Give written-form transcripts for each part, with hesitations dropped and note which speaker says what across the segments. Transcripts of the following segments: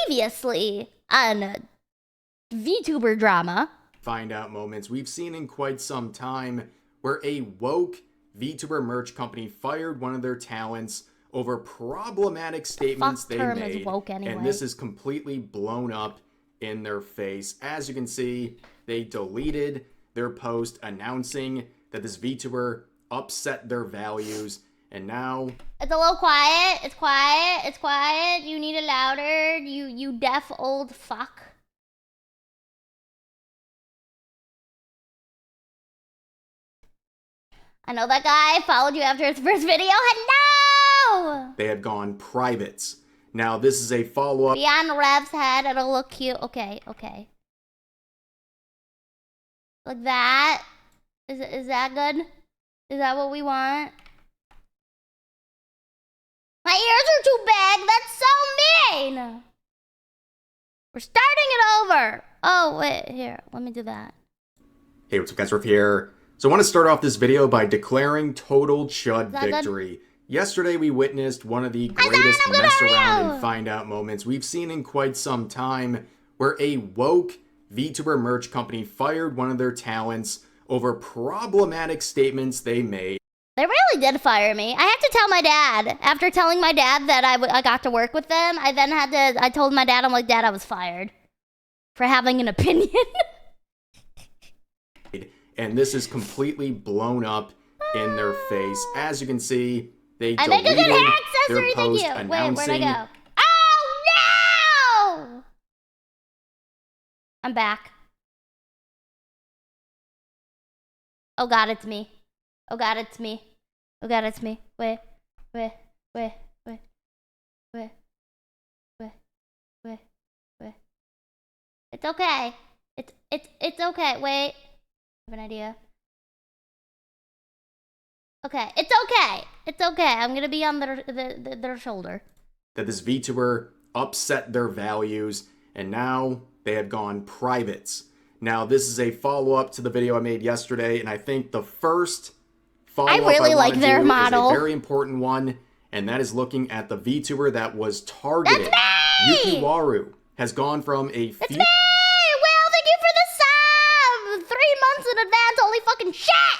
Speaker 1: Previously on VTuber Drama.
Speaker 2: Find out moments we've seen in quite some time where a woke VTuber merch company fired one of their talents over problematic statements they made.
Speaker 1: Is woke anyway.
Speaker 2: And this is completely blown up in their face. As you can see, they deleted their post announcing that this VTuber upset their values. And now
Speaker 1: it's a little quiet. It's quiet. It's quiet. You need it louder. You deaf old fuck. I know that guy followed you after his first video. Hello!
Speaker 2: They have gone private. Now this is a follow-up.
Speaker 1: Beyond Rev's head, it'll look cute. Okay, okay. Like that. Is that good? Is that what we want? My ears are too big. That's so mean. We're starting it over. Oh, wait. Here, let me do that.
Speaker 2: Hey, what's up, guys? Riff here. So I want to start off this video by declaring total Chud Victory. Yesterday, we witnessed one of the greatest mess around and find out moments we've seen in quite some time, where a woke VTuber merch company fired one of their talents over problematic statements they made.
Speaker 1: They really did fire me. I had to tell my dad. After telling my dad that I got to work with them, I told my dad, I'm like, Dad, I was fired for having an opinion.
Speaker 2: And this is completely blown up in their face. As you can see, they deleted their post announcing...
Speaker 1: Wait, where'd I go? Oh, no! I'm back. Oh, God, it's me. Oh, God, it's me. Oh, God, it's me. Wait. It's okay. It's okay. Wait. I have an idea. Okay, it's okay. It's okay. I'm gonna be on their shoulder.
Speaker 2: That this VTuber upset their values, and now they have gone private. Now, this is a follow-up to the video I made yesterday, and I think the first follow-up I really like their model. Is a very important one, and that is looking at the VTuber that was targeted. Yukiwaru has gone from a few...
Speaker 1: It's me! Well, thank you for the sub! 3 months in advance, holy fucking shit!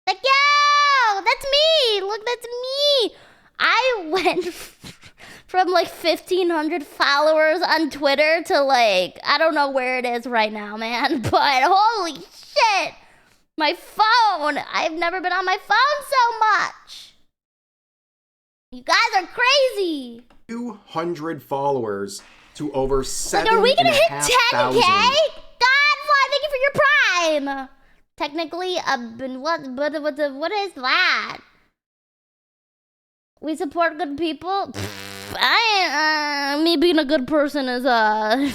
Speaker 1: Like, yo! That's me! Look, that's me! I went from like 1,500 followers on Twitter to like, I don't know where it is right now, man, but holy shit! My phone! I've never been on my phone so much! You guys are crazy!
Speaker 2: 200 followers to over 7,500.
Speaker 1: Like, are we gonna hit 10K? Godfly, thank you for your prime! Technically, what is that? We support good people? Me being a good person is, I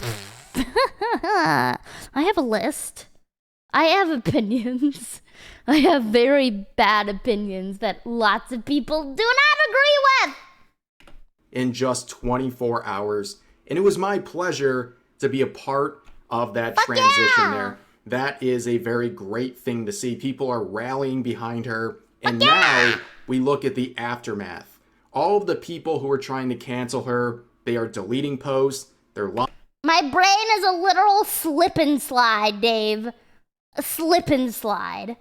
Speaker 1: have a list. I have opinions. I have very bad opinions that lots of people do not agree with.
Speaker 2: In just 24 hours. And it was my pleasure to be a part of that transition there. That is a very great thing to see. People are rallying behind her. And now we look at the aftermath. All of the people who are trying to cancel her, they are deleting posts. They're
Speaker 1: My brain is a literal slip and slide, Dave. A slip and slide.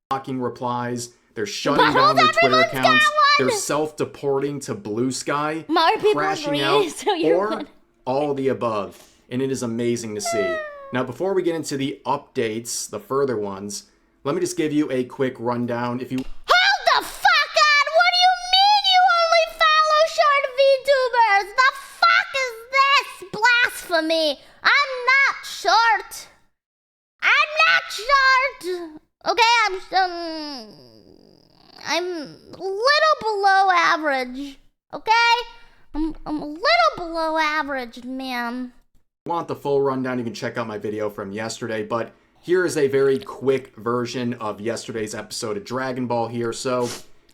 Speaker 2: Blocking replies. They're shutting down their Twitter accounts. They're self-deporting to Blue Sky.
Speaker 1: More people
Speaker 2: crashing out, so or all of the above. And it is amazing to see. Now, before we get into the updates, the further ones, let me just give you a quick rundown. If you
Speaker 1: hold the fuck on! What do you mean you only follow short VTubers? The fuck is this? Blasphemy! I'm not short. I'm not short. Okay, I'm a little below average. Okay, I'm a little below average, man.
Speaker 2: Want the full rundown, you can check out my video from yesterday, but here is a very quick version of yesterday's episode of Dragon Ball here. So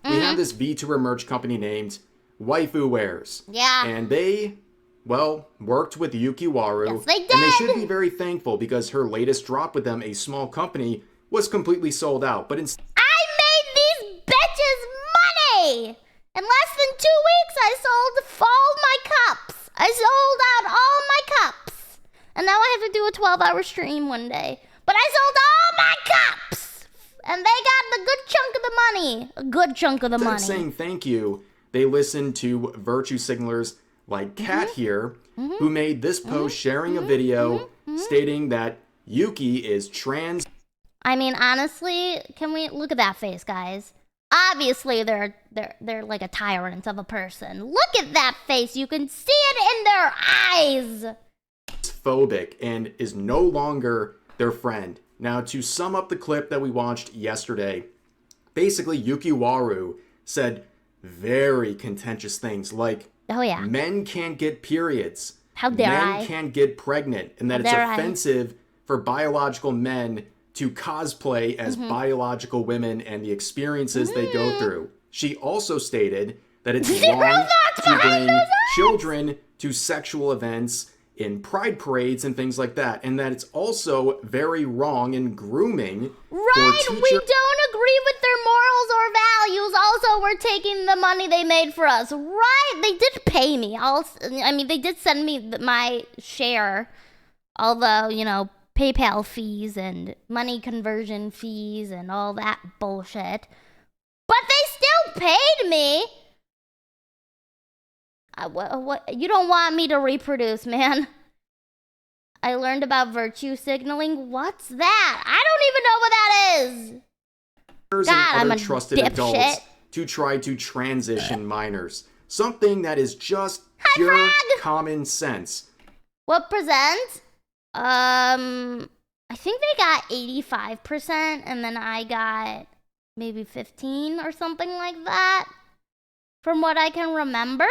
Speaker 2: we have this VTuber merch company named Waifu Wears.
Speaker 1: Yeah.
Speaker 2: And they, well, worked with Yukiwaru.
Speaker 1: Yes, they did.
Speaker 2: And they should be very thankful because her latest drop with them, a small company, was completely sold out. But instead,
Speaker 1: I made these bitches money! In less than 2 weeks, I sold all my cups. I sold out all my cups. And now I have to do a 12-hour stream one day. But I sold all my cups. And they got the good chunk of the money. A good chunk of the money.
Speaker 2: Saying thank you, they listened to virtue signalers like Kat here, who made this post sharing a video stating that Yuki is trans.
Speaker 1: I mean, honestly, can we look at that face, guys? Obviously, they're like a tyrant of a person. Look at that face. You can see it in their eyes.
Speaker 2: Phobic and is no longer their friend. Now, to sum up the clip that we watched yesterday, basically Yukiwaru said very contentious things like,
Speaker 1: oh yeah,
Speaker 2: men can't get periods.
Speaker 1: How dare
Speaker 2: men can't get pregnant, and that it's offensive for biological men to cosplay as biological women and the experiences they go through. She also stated that it's wrong to bring children to sexual events in pride parades and things like that, and that it's also very wrong in grooming.
Speaker 1: Right, we don't agree with their morals or values. Also, we're taking the money they made for us. Right, they did pay me. I mean, they did send me my share, although, you know, PayPal fees and money conversion fees and all that bullshit. But they still paid me. What? You don't want me to reproduce, man. I learned about virtue signaling. What's that? I don't even know what that is. God, I'm a
Speaker 2: trusted
Speaker 1: dipshit.
Speaker 2: Adults to try to transition minors. Something that is just pure common sense.
Speaker 1: What percent? I think they got 85%, and then I got maybe 15 or something like that, from what I can remember.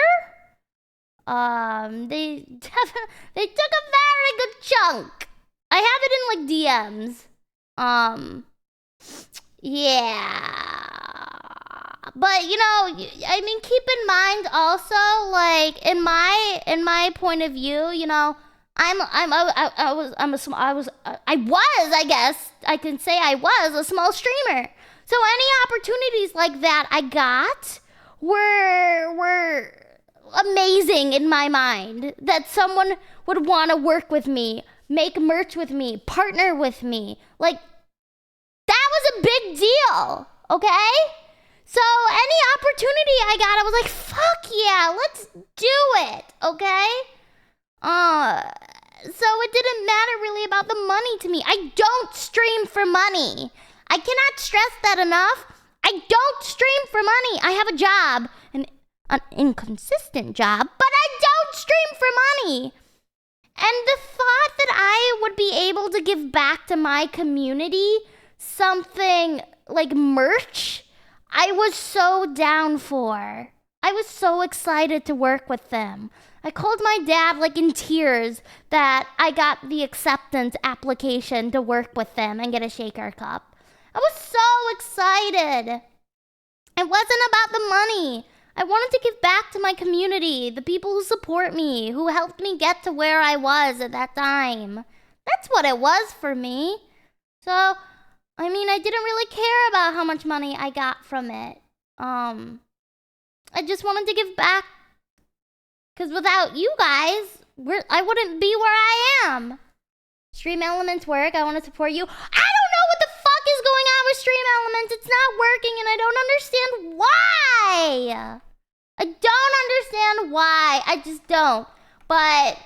Speaker 1: They took a very good chunk. I have it in like DMs. Yeah. But you know, I mean, keep in mind also, like in my point of view, you know, I guess I can say I was a small streamer. So any opportunities like that I got were amazing in my mind. That someone would want to work with me, make merch with me, partner with me. Like, that was a big deal, okay? So any opportunity I got, I was like, fuck yeah, let's do it, okay? So it didn't matter really about the money to me. I don't stream for money. I cannot stress that enough. I don't stream for money. I have a job, an inconsistent job, but I don't stream for money. And the thought that I would be able to give back to my community something like merch, I was so down for. I was so excited to work with them. I called my dad like in tears that I got the acceptance application to work with them and get a shaker cup. I was so excited. It wasn't about the money. I wanted to give back to my community, the people who support me, who helped me get to where I was at that time. That's what it was for me. So, I mean, I didn't really care about how much money I got from it. I just wanted to give back. Because without you guys, I wouldn't be where I am. Stream Elements work. I want to support you. I don't know what the fuck is going on with Stream Elements. It's not working and I don't understand why. I don't understand why. I just don't. But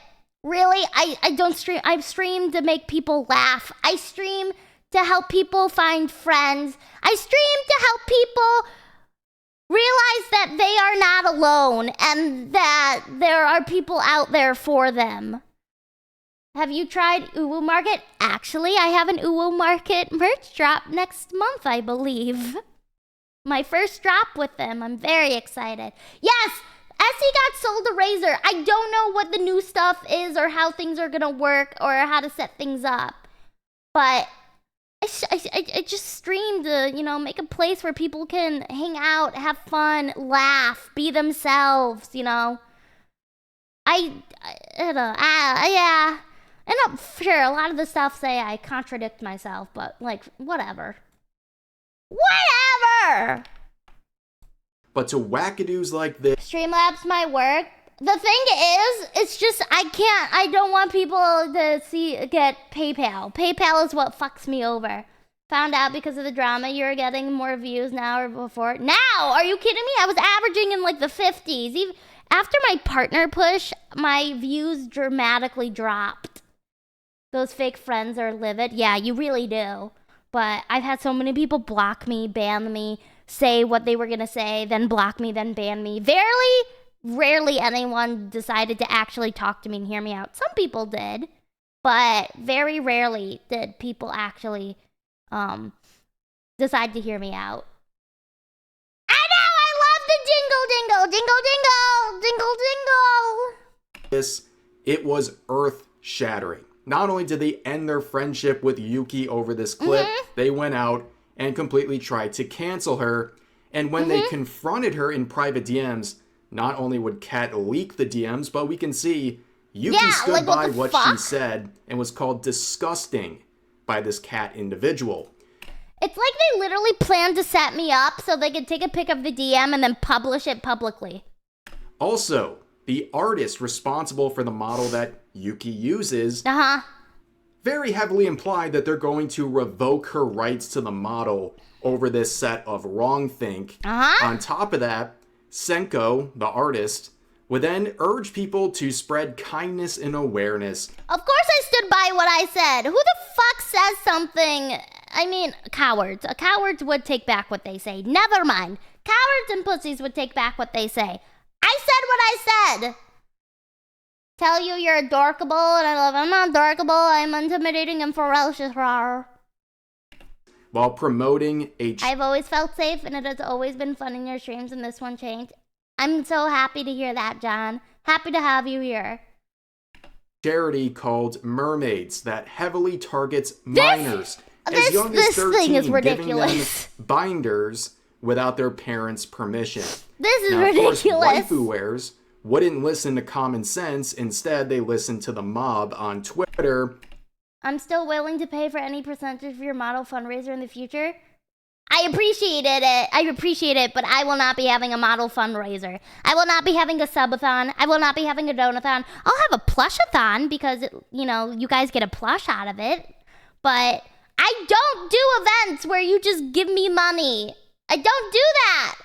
Speaker 1: really, I don't stream. I stream to make people laugh. I stream to help people find friends. I stream to help people realize that they are not alone and that there are people out there for them. Have you tried Uwu Market? Actually, I have an Uwu Market merch drop next month, I believe. My first drop with them. I'm very excited. Yes, Essie got sold a razor. I don't know what the new stuff is or how things are gonna work or how to set things up. But I just streamed to, you know, make a place where people can hang out, have fun, laugh, be themselves, you know. Yeah. And I'm sure a lot of the stuff say I contradict myself, but, like, whatever. Whatever!
Speaker 2: But to wackadoos like this...
Speaker 1: Streamlabs my work. The thing is, it's just I don't want people to get PayPal. PayPal is what fucks me over. Found out because of the drama you're getting more views now or before. Now, are you kidding me? I was averaging in like the 50s. Even after my partner push, my views dramatically dropped. Those fake friends are livid. Yeah, you really do. But I've had so many people block me, ban me, say what they were gonna say, then block me, then ban me. Rarely anyone decided to actually talk to me and hear me out. Some people did, but very rarely did people actually decide to hear me out. I know, I love the jingle.
Speaker 2: It was earth-shattering. Not only did they end their friendship with Yuki over this clip, they went out and completely tried to cancel her. And when they confronted her in private DMs, not only would Kat leak the DMs, but we can see Yuki stood by what she said and was called disgusting by this Kat individual.
Speaker 1: It's like they literally planned to set me up so they could take a pic of the DM and then publish it publicly.
Speaker 2: Also, the artist responsible for the model that Yuki uses very heavily implied that they're going to revoke her rights to the model over this set of wrongthink. On top of that, Senko, the artist, would then urge people to spread kindness and awareness.
Speaker 1: Of course I stood by what I said. Who the fuck says something? I mean, cowards. Cowards would take back what they say. Never mind. Cowards and pussies would take back what they say. I said what I said. Tell you you're adorkable, and I'm not adorkable. I'm intimidating and ferocious.
Speaker 2: While promoting
Speaker 1: I've always felt safe, and it has always been fun in your streams, and this one changed. I'm so happy to hear that, John. Happy to have you here.
Speaker 2: Charity called Mermaids that heavily targets minors as young as 13,
Speaker 1: this thing is ridiculous.
Speaker 2: Giving them binders without their parents' permission.
Speaker 1: This is ridiculous.
Speaker 2: Of course, Waifu Wears wouldn't listen to common sense. Instead, they listened to the mob on Twitter.
Speaker 1: I'm still willing to pay for any percentage of your model fundraiser in the future. I appreciate it, but I will not be having a model fundraiser. I will not be having a subathon. I will not be having a donathon. I'll have a plushathon because, you guys get a plush out of it. But I don't do events where you just give me money. I don't do that.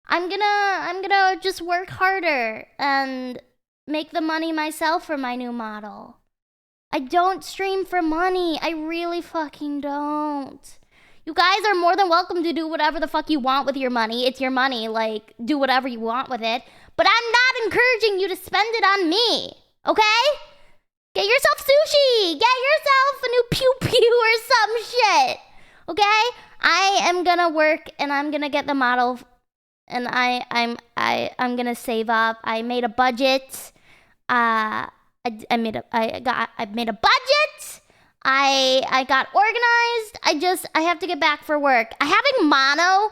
Speaker 1: I'm gonna just work harder and make the money myself for my new model. I don't stream for money. I really fucking don't. You guys are more than welcome to do whatever the fuck you want with your money. It's your money, do whatever you want with it. But I'm not encouraging you to spend it on me, okay? Get yourself sushi. Get yourself a new pew-pew or some shit, okay? I am gonna work and I'm gonna get the model and I'm gonna save up. I made a budget. I made a budget. I got organized. I have to get back for work. Having mono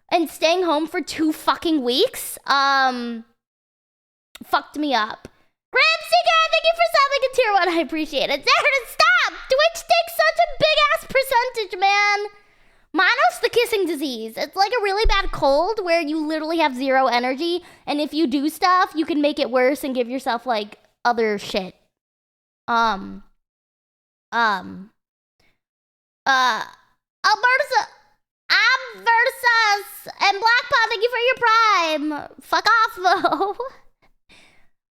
Speaker 1: and staying home for 2 fucking weeks fucked me up. Grimseeker, thank you for subbing a tier 1. I appreciate it. Darren, stop! Twitch takes such a big ass percentage, man. Mono's the kissing disease. It's like a really bad cold where you literally have 0 energy, and if you do stuff, you can make it worse and give yourself other shit. Alberta Versus and Blackpaw, thank you for your prime. Fuck off though.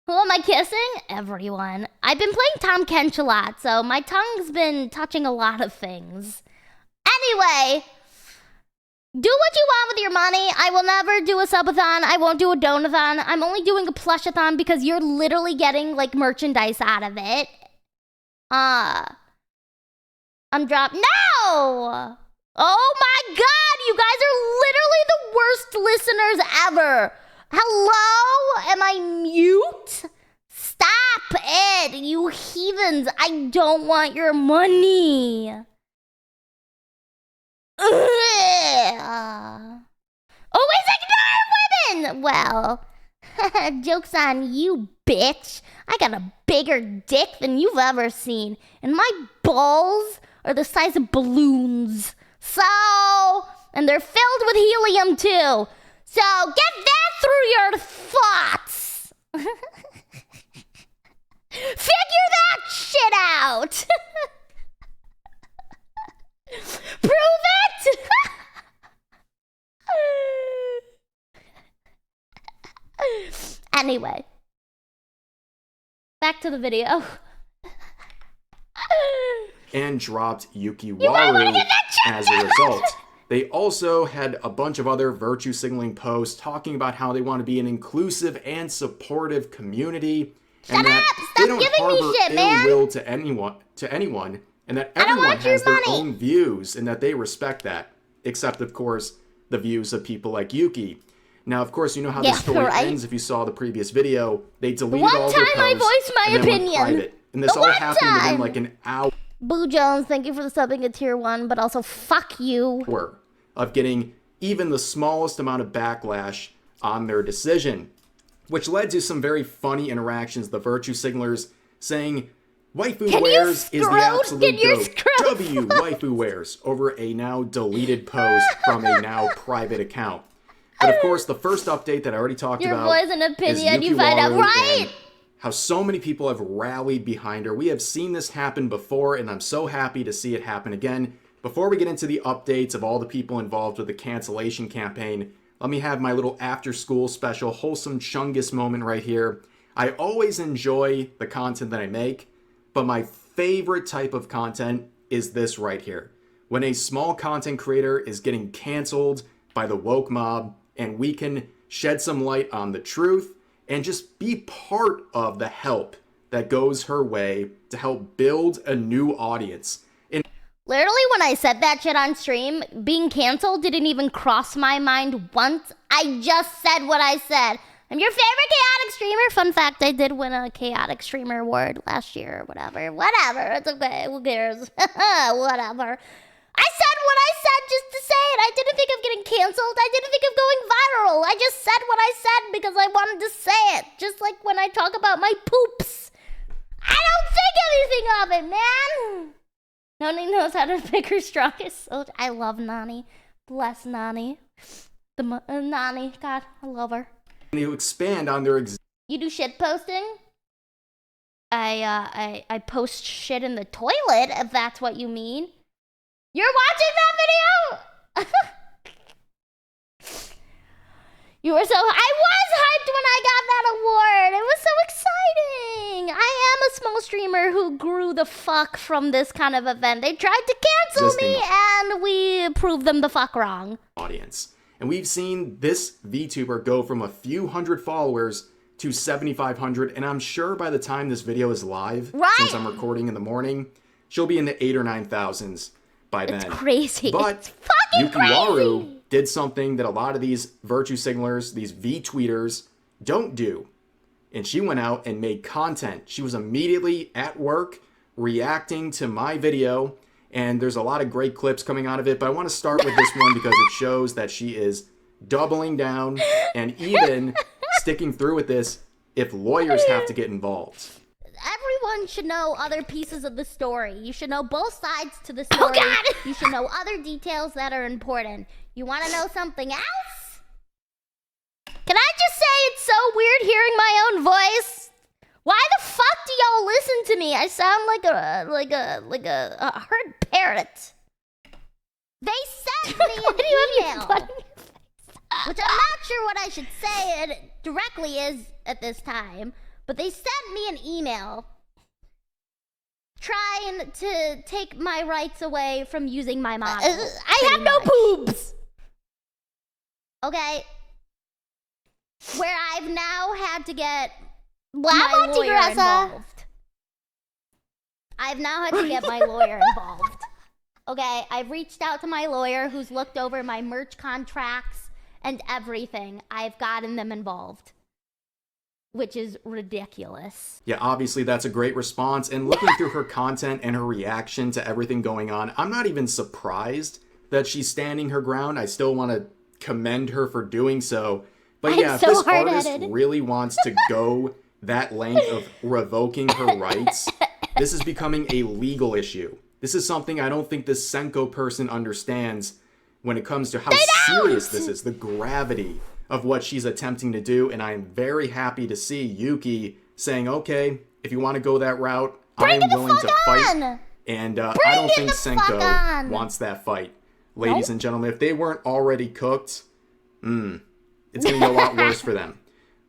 Speaker 1: Who am I kissing? Everyone. I've been playing Tom Kench a lot, so my tongue's been touching a lot of things. Anyway, do what you want with your money. I will never do a subathon. I won't do a donathon. I'm only doing a plushathon because you're literally getting merchandise out of it. I'm dropped. No! Oh my god, you guys are literally the worst listeners ever. Hello? Am I mute? Stop it, you heathens. I don't want your money. Always ignore women! Well, joke's on you, bitch. I got a bigger dick than you've ever seen. And my balls are the size of balloons. And they're filled with helium too. So get this through your thoughts. Figure that shit out. Prove it. Anyway, back to the video.
Speaker 2: And dropped Yukiwaru as a result. They also had a bunch of other virtue signaling posts talking about how they want to be an inclusive and supportive community, and that they don't harbor ill will to anyone, and that everyone has their own views, and that they respect that, except of course the views of people like Yuki. Now, of course, you know how the story ends. If you saw the previous video, they deleted all their posts
Speaker 1: I voiced my opinion.
Speaker 2: Went private. And this all happened within like an hour.
Speaker 1: Boo Jones, thank you for the subbing at tier 1, but also fuck you.
Speaker 2: Of getting even the smallest amount of backlash on their decision, which led to some very funny interactions. The virtue signalers saying, Waifu Wears is the absolute goat. W Waifu Wears over a now deleted post from a now private account. But of course, the first update that I already talked about
Speaker 1: voice and opinion, you find out right.
Speaker 2: How so many people have rallied behind her. We have seen this happen before, and I'm so happy to see it happen again. Before we get into the updates of all the people involved with the cancellation campaign, let me have my little after-school special wholesome chungus moment right here. I always enjoy the content that I make, but my favorite type of content is this right here. When a small content creator is getting canceled by the woke mob, and we can shed some light on the truth, and just be part of the help that goes her way to help build a new audience.
Speaker 1: Literally, when I said that shit on stream, being canceled didn't even cross my mind once. I just said what I said. I'm your favorite chaotic streamer. Fun fact, I did win a chaotic streamer award last year or whatever. Whatever, it's okay, who cares? Whatever. I said what I said just to say it. I didn't think of getting canceled. I didn't think of going viral. I just said what I said because I wanted to say it. Just like when I talk about my poops. I don't think anything of it, man. Nani knows how to pick her strongest soldier. I love Nani. Bless Nani. Nani. God, I love her.
Speaker 2: You expand on their
Speaker 1: You do shit posting? I post shit in the toilet, if that's what you mean. You're watching that video? You were so... I was hyped when I got that award. It was so exciting. I am a small streamer who grew the fuck from this kind of event. They tried to cancel me, and we proved them the fuck wrong.
Speaker 2: Audience. And we've seen this VTuber go from a few hundred followers to 7,500, and I'm sure by the time this video is live, since I'm recording in the morning, she'll be in the 8,000 or 9,000s by then.
Speaker 1: It's crazy.
Speaker 2: But
Speaker 1: it's fucking
Speaker 2: Yukiwaru
Speaker 1: crazy.
Speaker 2: Did something that a lot of these virtue signalers, these V-tweeters, don't do. And she went out and made content. She was immediately at work reacting to my video, and there's a lot of great clips coming out of it, but I want to start with this one because it shows that she is doubling down and even sticking through with this if lawyers have to get involved.
Speaker 1: Everyone should know other pieces of the story. You should know both sides to the story. Oh, God! You should know other details that are important. You want to know something else? Can I just say it's so weird hearing my own voice? Why the fuck do y'all listen to me? I sound like a herd parrot. They sent me an email, which I'm not sure what I should say it directly is at this time, but they sent me an email trying to take my rights away from using my model. I have no boobs. Okay. Where I've now had to get my lawyer involved. I've now had to get my lawyer involved. Okay, I've reached out to my lawyer who's looked over my merch contracts and everything. I've gotten them involved, which is ridiculous.
Speaker 2: Yeah, obviously that's a great response. And looking through her content and her reaction to everything going on, I'm not even surprised that she's standing her ground. I still want to commend her for doing so. But yeah, if this artist really wants to go that length of revoking her rights, this is becoming a legal issue. This is something I don't think this Senko person understands when it comes to how serious this is, the gravity of what she's attempting to do, and I am very happy to see Yuki saying, okay, if you want to go that route, I am willing to fight. And I don't think Senko wants that fight. Ladies and gentlemen, if they weren't already cooked, it's going to be a lot worse for them.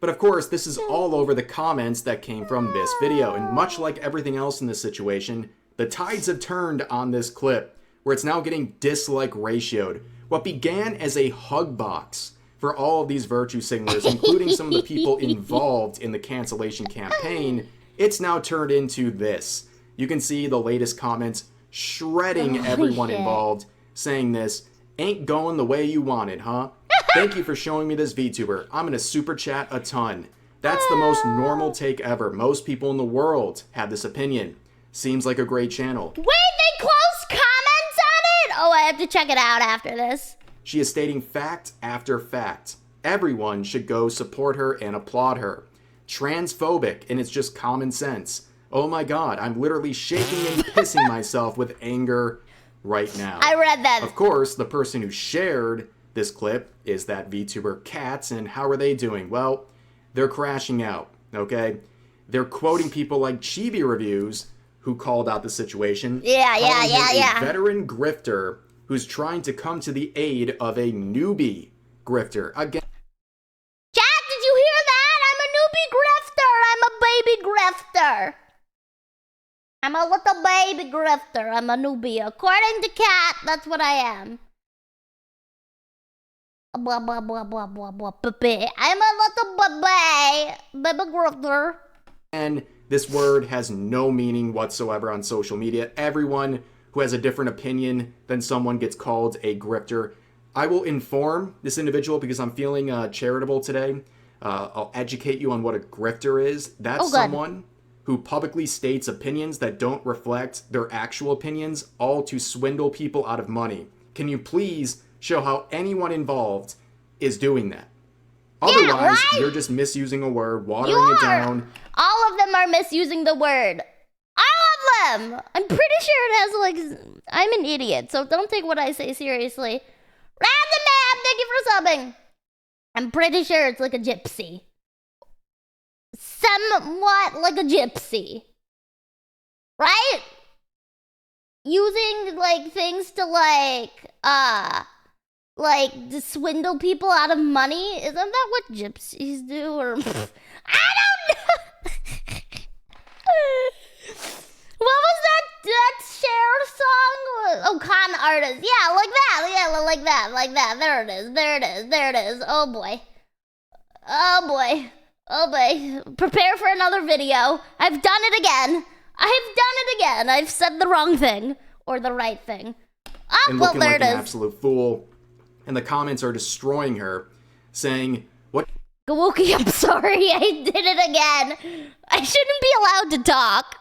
Speaker 2: But of course, this is all over the comments that came from this video. And much like everything else in this situation, the tides have turned on this clip, where it's now getting dislike ratioed. What began as a hug box for all of these virtue signalers, including some of the people involved in the cancellation campaign, it's now turned into this. You can see the latest comments shredding everyone involved, saying this, ain't going the way you wanted, huh? Thank you for showing me this VTuber. I'm gonna super chat a ton. That's the most normal take ever. Most people in the world have this opinion. Seems like a great channel.
Speaker 1: Wait, they closed comments on it? Oh, I have to check it out after this.
Speaker 2: She is stating fact after fact. Everyone should go support her and applaud her. Transphobic, and it's just common sense. Oh my god, I'm literally shaking and pissing myself with anger right now.
Speaker 1: I read that.
Speaker 2: Of course, the person who shared this clip is that VTuber Cats, and how are they doing? Well, they're crashing out, okay? They're quoting people like Chibi Reviews, who called out the situation.
Speaker 1: Yeah.
Speaker 2: A veteran grifter who's trying to come to the aid of a newbie grifter. Again,
Speaker 1: Chat, did you hear that? I'm a newbie grifter. I'm a baby grifter. I'm a little baby grifter. I'm a newbie. According to Cat, that's what I am. Blah, blah, blah, blah, blah, blah, baby. I'm a little baby grifter.
Speaker 2: And this word has no meaning whatsoever on social media. Everyone who has a different opinion than someone gets called a grifter. I will inform this individual because I'm feeling charitable today. I'll educate you on what a grifter is. That's someone who publicly states opinions that don't reflect their actual opinions, all to swindle people out of money. Can you please show how anyone involved is doing that? Otherwise, you're just misusing a word, watering it down.
Speaker 1: All of them are misusing the word. All of them! I'm pretty sure it has, like, I'm an idiot, so don't take what I say seriously. Random Man, thank you for subbing. I'm pretty sure it's like a gypsy. Somewhat like a gypsy. Right? Using, like, things to, to swindle people out of money? Isn't that what gypsies do? Or I don't know. What was that Cher song? Oh, con artist. Yeah, like that. Yeah, like that. Like that. There it is. Oh boy. Prepare for another video. I've done it again. I've said the wrong thing. Or the right thing. Oh,
Speaker 2: and
Speaker 1: well,
Speaker 2: looking
Speaker 1: there
Speaker 2: like
Speaker 1: it is.
Speaker 2: An absolute fool. And the comments are destroying her, saying, what?
Speaker 1: Gawookie, I'm sorry. I did it again. I shouldn't be allowed to talk.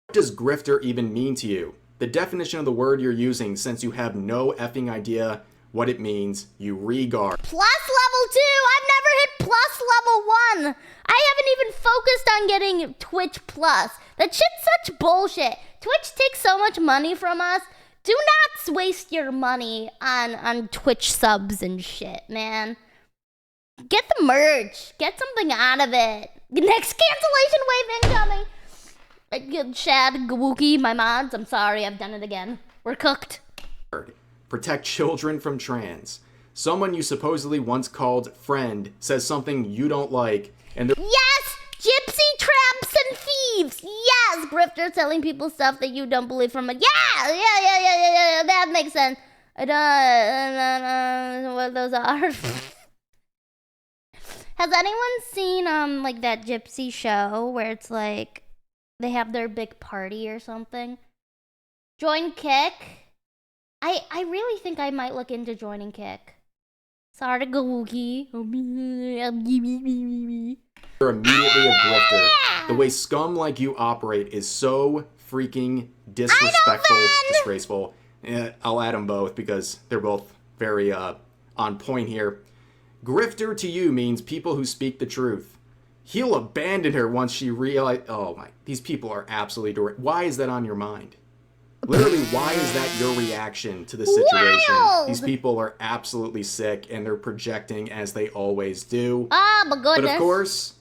Speaker 2: What does grifter even mean to you? The definition of the word you're using, since you have no effing idea what it means, you regard.
Speaker 1: Plus level 2. I've never hit plus level 1. I haven't even focused on getting Twitch Plus. That shit's such bullshit. Twitch takes so much money from us. Do not waste your money on Twitch subs and shit, man. Get the merch. Get something out of it. Next cancellation wave incoming. Chad, Gawookie, my mods. I'm sorry, I've done it again. We're cooked.
Speaker 2: Protect children from trans. Someone you supposedly once called friend says something you don't like, and
Speaker 1: yes! Gypsy tramps and thieves! Yes! Grifter telling people stuff that you don't believe from it. Yeah! That makes sense. I don't know what those are. Has anyone seen, like, that gypsy show where it's like they have their big party or something? Join Kick? I really think I might look into joining Kick. Sorry, Gawookie.
Speaker 2: you're immediately a grifter. The way scum like you operate is so freaking disrespectful, disgraceful. I'll add them both because they're both very on point here. Grifter to you means people who speak the truth. He'll abandon her once she realizes. Oh my, these people are absolutely direct. Why is that on your mind? Literally, why is that your reaction to the situation?
Speaker 1: Wild!
Speaker 2: These people are absolutely sick and they're projecting as they always do.
Speaker 1: Oh my goodness.
Speaker 2: But of course,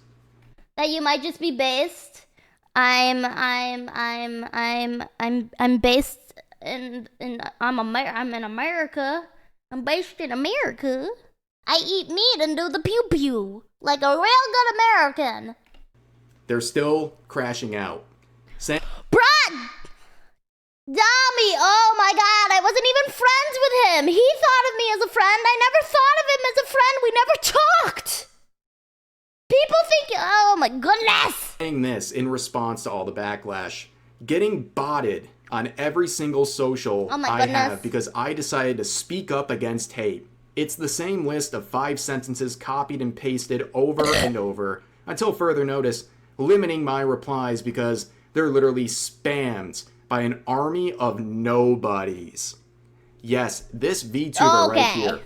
Speaker 1: that you might just be based. I'm based in America. I'm based in America. I eat meat and do the pew pew like a real good American.
Speaker 2: they're still crashing out.
Speaker 1: Brad! Dami, oh my god, I wasn't even friends with him. He thought of me as a friend. I never thought of him as a friend. We never talked. People think, oh my goodness.
Speaker 2: Saying this in response to all the backlash, getting botted on every single social I have because I decided to speak up against hate. It's the same list of 5 sentences copied and pasted over and over until further notice, limiting my replies because they're literally spammed by an army of nobodies. Yes, this VTuber right here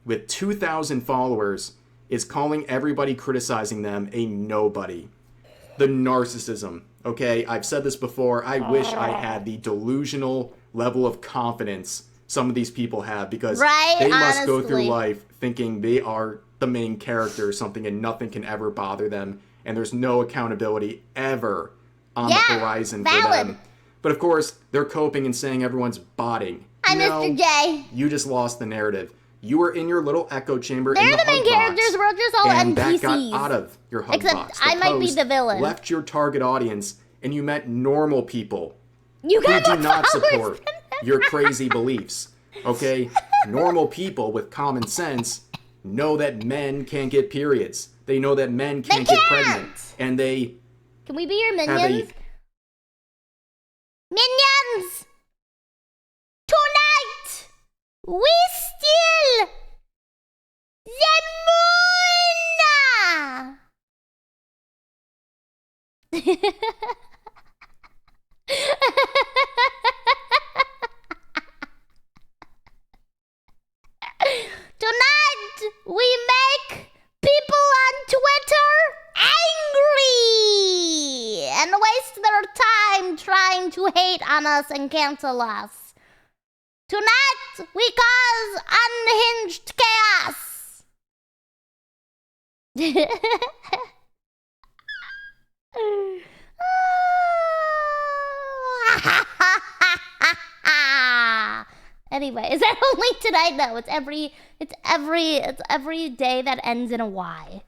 Speaker 2: with 2,000 followers is calling everybody criticizing them a nobody. The narcissism, okay? I've said this before. I wish I had the delusional level of confidence some of these people have because they must go through life thinking they are the main character or something and nothing can ever bother them and there's no accountability ever on the horizon for them. But of course, they're coping and saying everyone's botting.
Speaker 1: I'm Mr. J.
Speaker 2: You just lost the narrative. You were in your little echo chamber
Speaker 1: They're
Speaker 2: in the
Speaker 1: main characters, we're just all
Speaker 2: and
Speaker 1: NPCs.
Speaker 2: That got out of your hug
Speaker 1: Except
Speaker 2: box.
Speaker 1: I might be the villain.
Speaker 2: Left your target audience and you met normal people
Speaker 1: who
Speaker 2: do not support your crazy beliefs. Okay? Normal people with common sense know that men can't get periods. They know that men can't get pregnant. And they
Speaker 1: Can we be your minions? Minions! Tonight, we steal the moon! Tonight, we make people on Twitter angry and waste their time trying to hate on us and cancel us. Tonight, we cause unhinged chaos. Anyway, is that only tonight? No, it's every day that ends in a Y.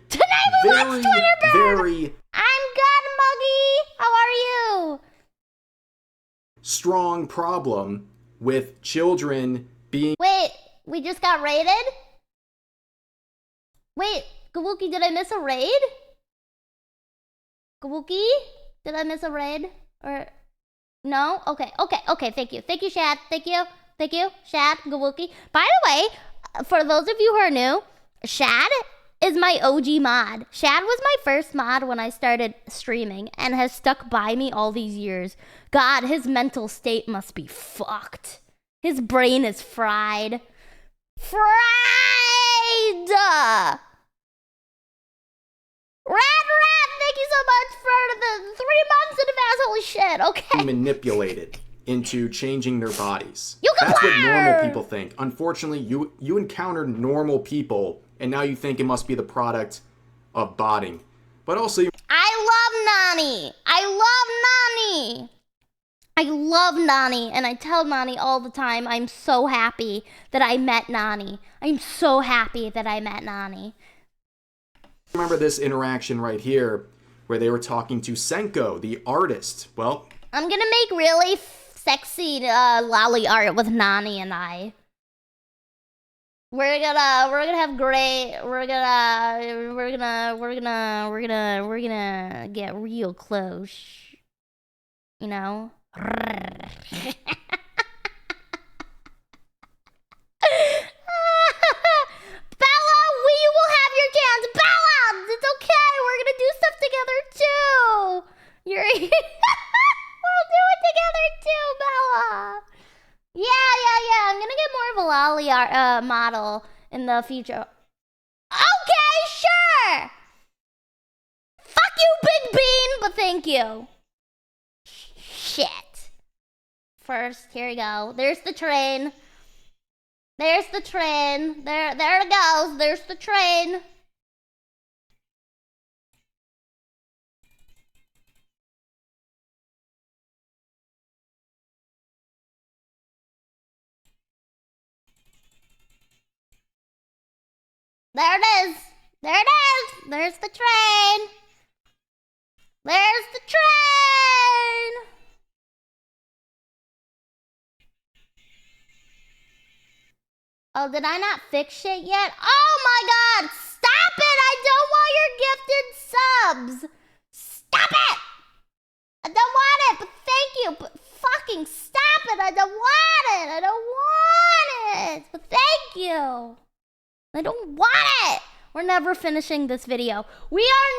Speaker 1: Tonight we watch Twitter burn. I'm good, Muggy. How are you?
Speaker 2: Strong problem with children being.
Speaker 1: Wait, we just got raided? Wait, Gawuki, did I miss a raid? Gawuki, did I miss a raid? Or no? Okay. Thank you, Shad. Thank you, Shad, Gawuki. By the way, for those of you who are new, Shad is my OG mod. Shad was my first mod when I started streaming and has stuck by me all these years. God, his mental state must be fucked. His brain is fried. Rat, thank you so much for the 3 months in advance. Holy shit, okay.
Speaker 2: Manipulated into changing their bodies.
Speaker 1: Yukiwaru!
Speaker 2: That's what normal people think. Unfortunately, you encountered normal people, and now you think it must be the product of botting. But also,
Speaker 1: I love Nani, and I tell Nani all the time, I'm so happy that I met Nani.
Speaker 2: Remember this interaction right here, where they were talking to Senko, the artist. Well,
Speaker 1: I'm gonna make really sexy lolly art with Nani and I. We're gonna get real close. You know? Bella, we will have your chance. Bella, it's okay. We're gonna do stuff together too. We'll do it together too, Bella. Yeah. I'm gonna get more of a lolly art model in the future. Okay, sure. Fuck you, Big Bean, but thank you. Shit. first. Here we go. There's the train. There's the train. There it goes. There's the train. There it is. There it is. There's the train. There's the train. Oh, did I not fix shit yet? Oh my god! Stop it! I don't want your gifted subs! Stop it! I don't want it, but thank you. But fucking stop it! I don't want it! I don't want it! But thank you! I don't want it! We're never finishing this video. We are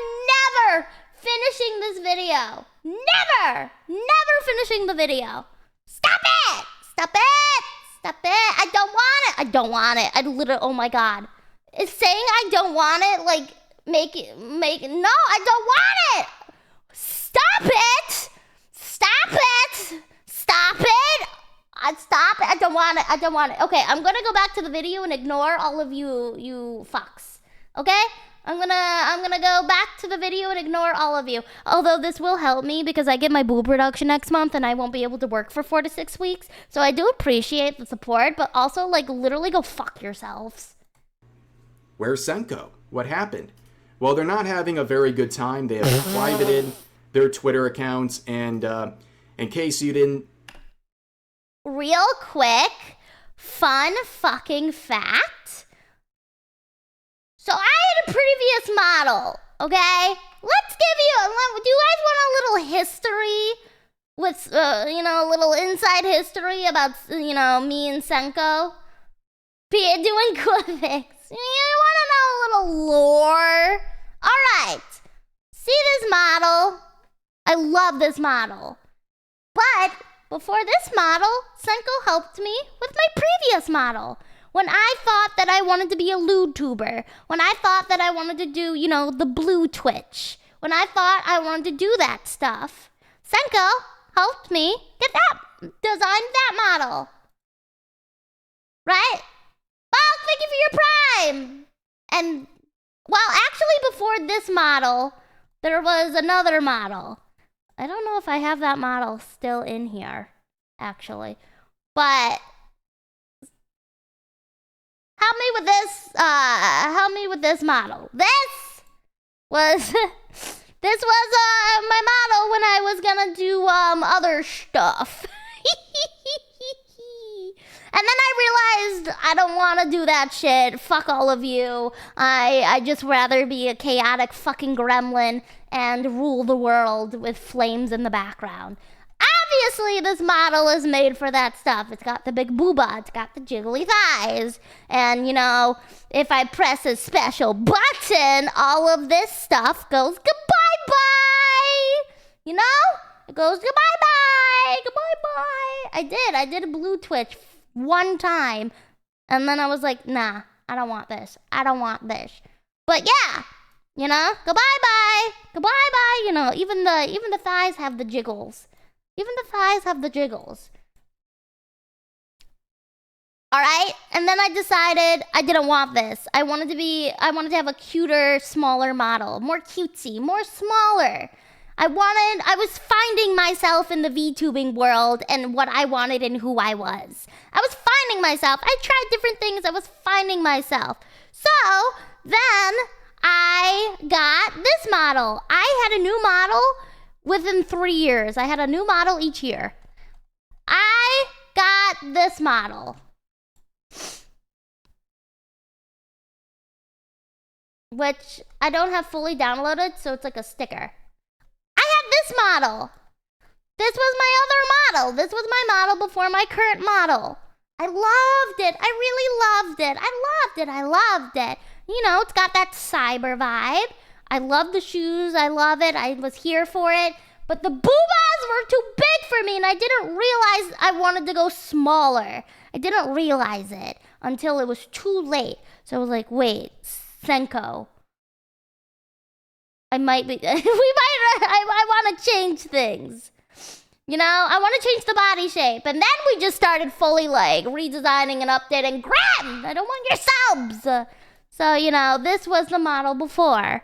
Speaker 1: never finishing this video. Never! Never finishing the video. Stop it! Stop it! Stop it! I don't want it! I don't want it. I literally, oh my god. Is saying I don't want it, like, make it, no, I don't want it! Stop it! Stop it! Stop it! Stop it! I don't want it. I don't want it. Okay, I'm gonna go back to the video and ignore all of you fucks. Okay? I'm gonna go back to the video and ignore all of you. Although this will help me because I get my boob reduction next month and I won't be able to work for 4 to 6 weeks. So I do appreciate the support, but also, like, literally go fuck yourselves.
Speaker 2: Where's Senko? What happened? Well, they're not having a very good time. They have privated their Twitter accounts, and in case you didn't...
Speaker 1: Real quick, fun fucking fact. So I had a previous model, okay? Let's give you, do you guys want a little history with, a little inside history about, me and Senko? Doing good things. You want to know a little lore? All right. See this model? I love this model. But before this model, Senko helped me with my previous model. When I thought that I wanted to be a lewd tuber, when I thought that I wanted to do, the blue Twitch, when I thought I wanted to do that stuff, Senko helped me design that model. Right? Well, thank you for your prime. And, well, actually before this model, there was another model. I don't know if I have that model still in here, actually. But... help me with this model. This was my model when I was gonna do other stuff. And then I realized I don't want to do that shit. Fuck all of you. I just rather be a chaotic fucking gremlin and rule the world with flames in the background. Obviously, this model is made for that stuff. It's got the big booba, it's got the jiggly thighs. And, if I press a special button, all of this stuff goes goodbye-bye. It goes goodbye-bye, goodbye-bye. I did a blue Twitch one time. And then I was like, nah, I don't want this. I don't want this. But yeah, goodbye-bye, goodbye-bye. Even the thighs have the jiggles. Even the thighs have the jiggles. All right, and then I decided I didn't want this. I wanted to have a cuter, smaller model, more cutesy, more smaller. I was finding myself in the VTubing world and what I wanted and who I was. I was finding myself. I tried different things. I was finding myself. So then I got this model. I had a new model within 3 years. I had a new model each year. I got this model. Which I don't have fully downloaded, so it's like a sticker. I had this model. This was my other model. This was my model before my current model. I loved it. I really loved it. I loved it. It's got that cyber vibe. I love the shoes. I love it. I was here for it. But the boobas were too big for me, and I didn't realize I wanted to go smaller. I didn't realize it until it was too late. So I was like, wait, Senko. I want to change things. You know, I want to change the body shape. And then we just started fully like redesigning and updating. Grab! I don't want your subs. So, you know, this was the model before.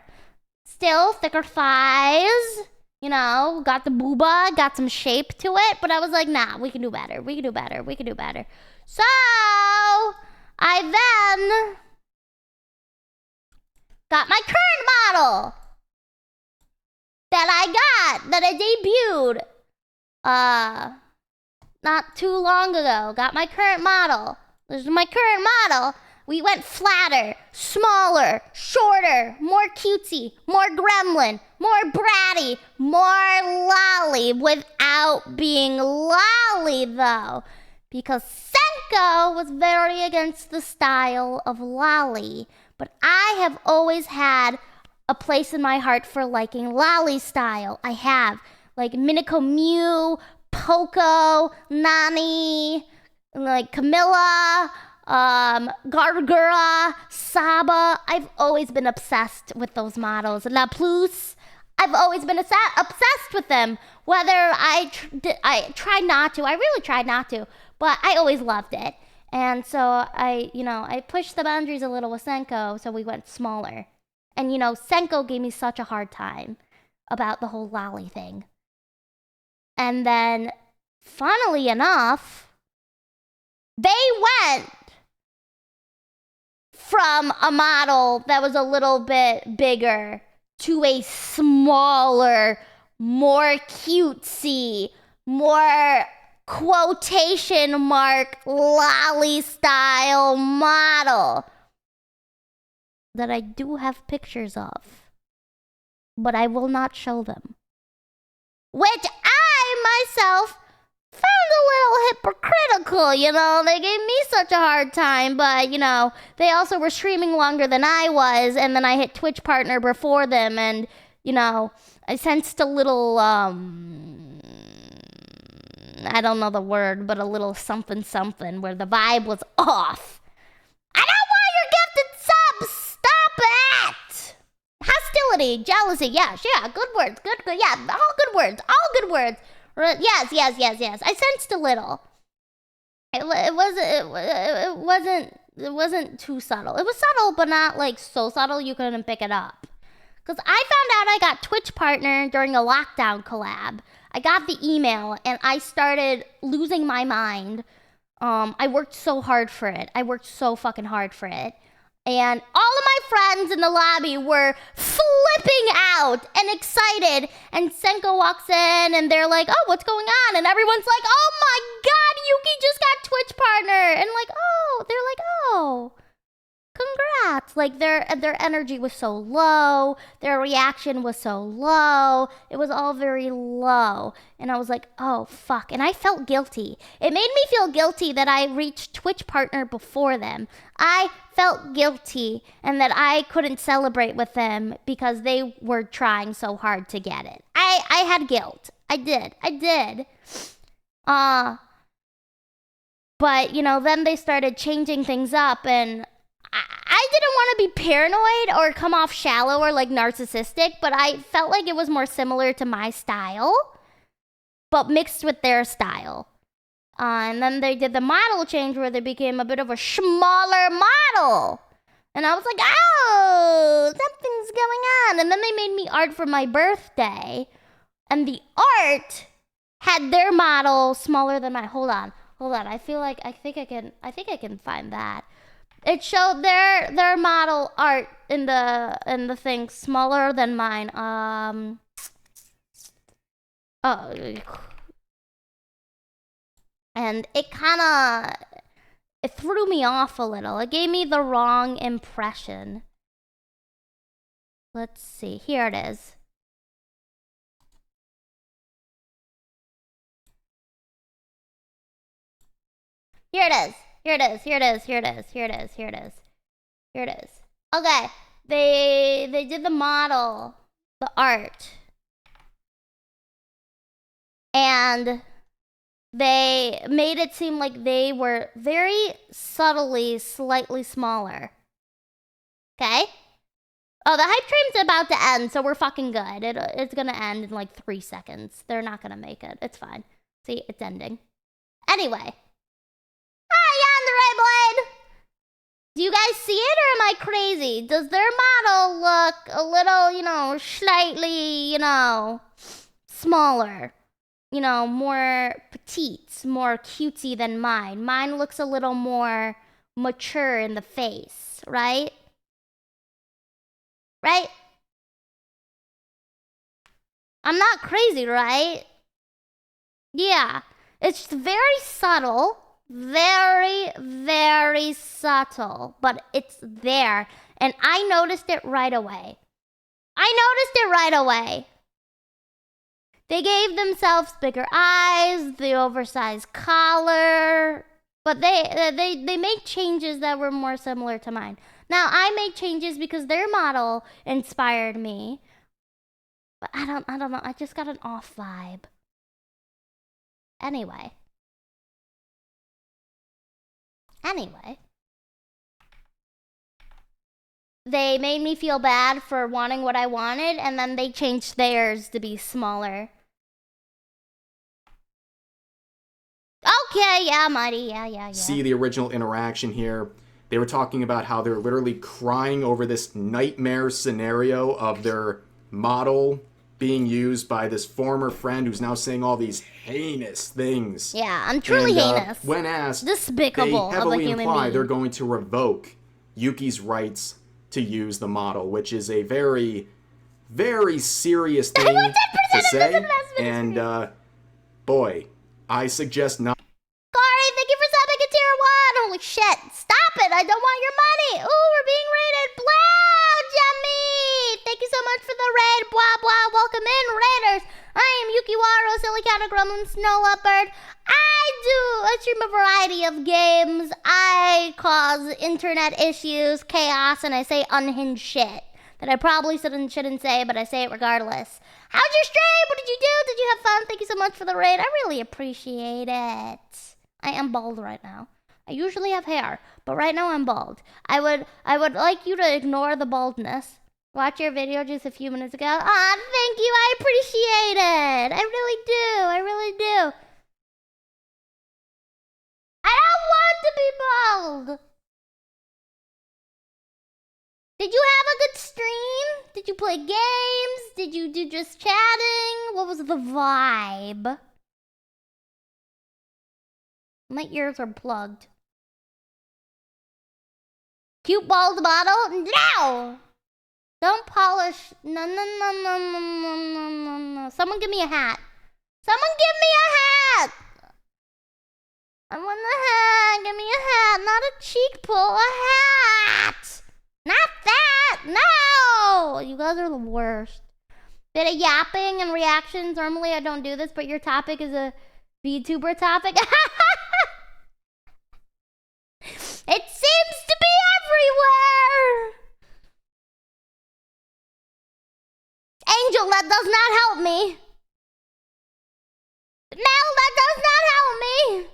Speaker 1: Still thicker thighs. You know, got the booba, got some shape to it. But I was like, nah, we can do better. We can do better. We can do better. So, I then got my current model that I debuted not too long ago. Got my current model. This is my current model. We went flatter, smaller, shorter, more cutesy, more gremlin, more bratty, more lolly without being lolly though. Because Senko was very against the style of lolly. But I have always had a place in my heart for liking lolly style. I have. Like Minako Mew, Poco, Nani, like Camilla, Gargura, Saba. I've always been obsessed with those models. La Plus, I've always been obsessed with them. Whether I tried not to, I really tried not to, but I always loved it. And so I pushed the boundaries a little with Senko, so we went smaller. And, Senko gave me such a hard time about the whole lolly thing. And then, funnily enough, they went from a model that was a little bit bigger to a smaller, more cutesy, more quotation mark lolly style model that I do have pictures of, but I will not show them. Which I myself found a little hypocritical, They gave me such a hard time, but, they also were streaming longer than I was, and then I hit Twitch partner before them, and, I sensed a little, I don't know the word, but a little something something where the vibe was off. I don't want your gifted subs! Stop it! Hostility, jealousy, yeah, good words, good, yeah, all good words. Yes. I sensed a little. It wasn't too subtle. It was subtle, but not like so subtle you couldn't pick it up. Because I found out I got Twitch partner during a lockdown collab. I got the email and I started losing my mind. I worked so hard for it. I worked so fucking hard for it. And all of my friends in the lobby were flipping out and excited. And Senko walks in and they're like, oh, what's going on? And everyone's like, oh my God, Yuki just got Twitch partner. And they're like, oh, congrats. Like their energy was so low. Their reaction was so low. It was all very low. And I was like, oh, fuck. And I felt guilty. It made me feel guilty that I reached Twitch partner before them. I felt guilty and that I couldn't celebrate with them because they were trying so hard to get it. I had guilt. I did. But, then they started changing things up and I didn't want to be paranoid or come off shallow or like narcissistic, but I felt like it was more similar to my style, but mixed with their style. And then they did the model change where they became a bit of a smaller model. And I was like, oh, something's going on. And then they made me art for my birthday. And the art had their model smaller than mine. Hold on. I think I can find that. It showed their model art in the thing smaller than mine. And it threw me off a little. It gave me the wrong impression. Let's see. Here it is. Here it is. Okay. They did the model, the art. And they made it seem like they were very subtly slightly smaller. Okay? Oh, the hype train's about to end, so we're fucking good. It's gonna end in like 3 seconds. They're not gonna make it. It's fine. See, it's ending. Anyway. Hi, on the right blade. Do you guys see it, or am I crazy? Does their model look a little, slightly, smaller? More petite, more cutesy than mine. Mine looks a little more mature in the face, right? Right? I'm not crazy, right? Yeah. It's very subtle. Very, very subtle. But it's there. And I noticed it right away. They gave themselves bigger eyes, the oversized collar. But they made changes that were more similar to mine. Now, I made changes because their model inspired me. But I don't know. I just got an off vibe. Anyway. They made me feel bad for wanting what I wanted, and then they changed theirs to be smaller. Okay, yeah, Mighty, yeah.
Speaker 2: See the original interaction here. They were talking about how they're literally crying over this nightmare scenario of their model being used by this former friend who's now saying all these heinous things.
Speaker 1: Yeah, I'm truly heinous.
Speaker 2: When asked,
Speaker 1: despicable
Speaker 2: they heavily
Speaker 1: of a human
Speaker 2: imply
Speaker 1: being.
Speaker 2: they're going to revoke Yuki's rights to use the model, which is a very, very serious thing to say. And, boy, I suggest not.
Speaker 1: Kari, thank you for subbing at tier 1. Holy shit. Stop it. I don't want your money. Ooh, we're being raided. Blah, Jummy. Thank you so much for the raid. Blah, blah. Welcome in, raiders. I am Yukiwaru, silly cat, gremlin, snow leopard. I stream a variety of games. I cause internet issues, chaos, and I say unhinged shit that I probably shouldn't say, but I say it regardless. How's your stream? What did you do? Did you have fun? Thank you so much for the raid. I really appreciate it. I am bald right now. I usually have hair, but right now I'm bald. I would like you to ignore the baldness. Watch your video just a few minutes ago. Aw, thank you. I appreciate it. I really do. I don't want to be bald. Did you have a good stream? Did you play games? Did you do just chatting? What was the vibe? My ears are plugged. Cute bald model? No! Don't polish. No. Someone give me a hat. I want a hat. Give me a hat. Not a cheek pull. A hat. Not that. No. You guys are the worst. Bit of yapping and reactions. Normally I don't do this, but your topic is a VTuber topic. It seems to be everywhere. Angel, that does not help me. Mel, that does not help me.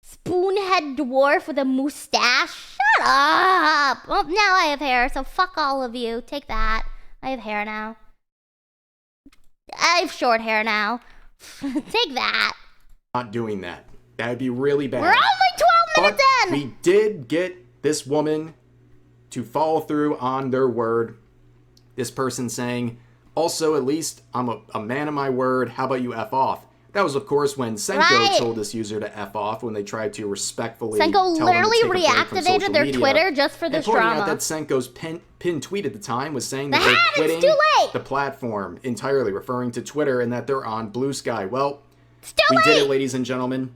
Speaker 1: Spoonhead dwarf with a mustache? Shut up. Well, now I have hair, so fuck all of you. Take that. I have hair now. I have short hair now. Take that.
Speaker 2: Not doing that. That would be really bad.
Speaker 1: We're only 12 minutes in.
Speaker 2: We did get this woman to follow through on their word. This person saying, also, at least I'm a man of my word. How about you F off? That was, of course, when Senko told this user to F off when they tried to respectfully
Speaker 1: Senko
Speaker 2: tell them to
Speaker 1: literally
Speaker 2: take a break from
Speaker 1: reactivated
Speaker 2: social
Speaker 1: their
Speaker 2: media.
Speaker 1: Twitter just for this
Speaker 2: and pointing
Speaker 1: drama.
Speaker 2: out that Senko's pin tweet at the time was saying that
Speaker 1: The
Speaker 2: they're
Speaker 1: hat, it's
Speaker 2: quitting
Speaker 1: too late.
Speaker 2: the platform entirely, referring to Twitter, and that they're on Blue Sky. Well,
Speaker 1: Still
Speaker 2: we did
Speaker 1: late.
Speaker 2: it, ladies and gentlemen.